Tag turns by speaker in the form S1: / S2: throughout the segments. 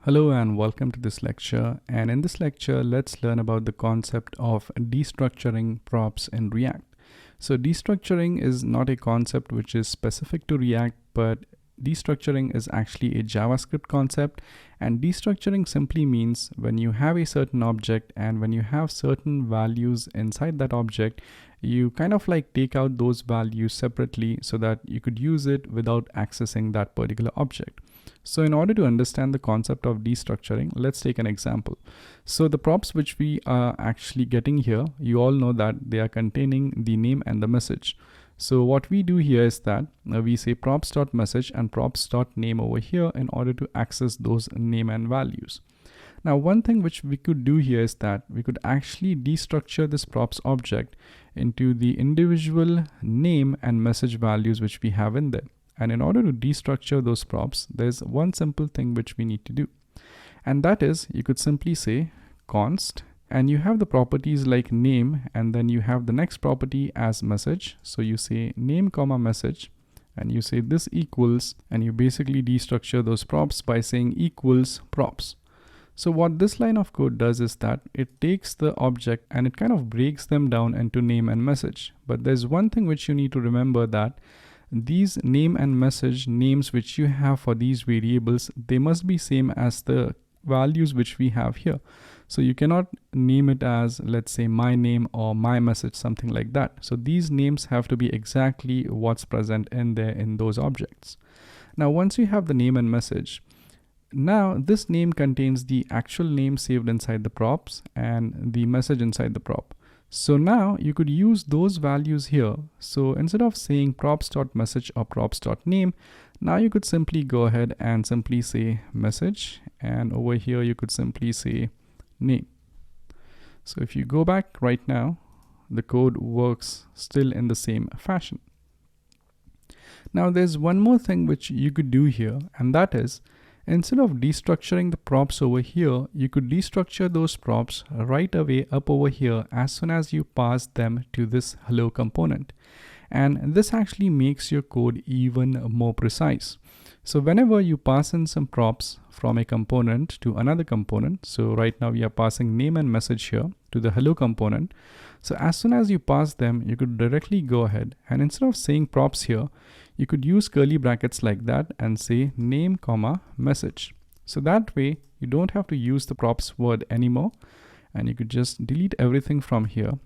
S1: Hello and welcome to this lecture. And in this lecture, let's learn about the concept of destructuring props in React. So destructuring is not a concept which is specific to React, but destructuring is actually a JavaScript concept. And destructuring simply means when you have a certain object and when you have certain values inside that object, you kind of like take out those values separately so that you could use it without accessing that particular object. So in order to understand the concept of destructuring, let's take an example. So the props which we are actually getting here, you all know that they are containing the name and the message. So what we do here is that we say props.message and props.name over here in order to access those name and values. Now, one thing which we could do here is that we could actually destructure this props object into the individual name and message values which we have in there. And in order to destructure those props, there's one simple thing which we need to do. And that is, you could simply say const, and you have the properties like name, and then you have the next property as message. So you say name comma message, and you say this equals, and you basically destructure those props by saying equals props. So what this line of code does is that it takes the object and it kind of breaks them down into name and message. But there's one thing which you need to remember, that these name and message names which you have for these variables, they must be same as the values which we have here. So you cannot name it as, let's say, my name or my message, something like that. So these names have to be exactly what's present in there in those objects. Now, once you have the name and message, now this name contains the actual name saved inside the props and the message inside the prop. So now you could use those values here. So instead of saying props.message or props.name, now you could simply go ahead and simply say message, and over here you could simply say name. So if you go back right now, the code works still in the same fashion. Now there's one more thing which you could do here, and that is, instead of destructuring the props over here, you could destructure those props right away up over here as soon as you pass them to this hello component. And this actually makes your code even more precise. So whenever you pass in some props from a component to another component, so right now we are passing name and message here to the hello component. So as soon as you pass them, you could directly go ahead and instead of saying props here, you could use curly brackets like that and say name comma message. So that way you don't have to use the props word anymore, and you could just delete everything from here.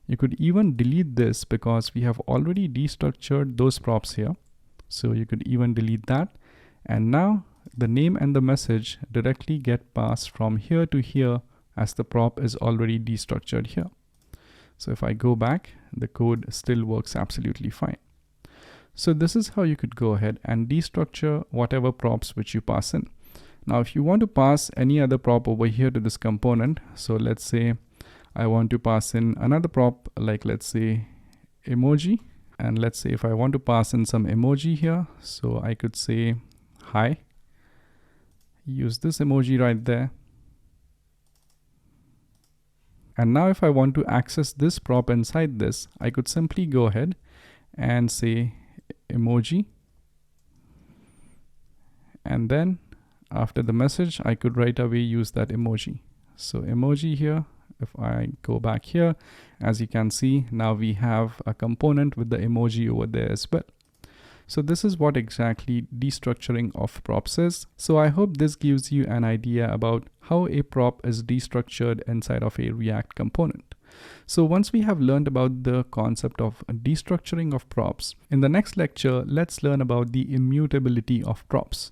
S1: You could even delete this because we have already destructured those props here. So you could even delete that. And now the name and the message directly get passed from here to here as the prop is already destructured here. So if I go back, the code still works absolutely fine. So this is how you could go ahead and destructure whatever props which you pass in. Now, if you want to pass any other prop over here to this component, so let's say I want to pass in another prop, like let's say emoji. And let's say if I want to pass in some emoji here, so I could say hi, use this emoji right there. And now if I want to access this prop inside this, I could simply go ahead and say emoji. And then after the message, I could right away use that emoji. So emoji here, if I go back here, as you can see, now we have a component with the emoji over there as well. So this is what exactly destructuring of props is. So I hope this gives you an idea about how a prop is destructured inside of a React component. So once we have learned about the concept of destructuring of props, in the next lecture, let's learn about the immutability of props.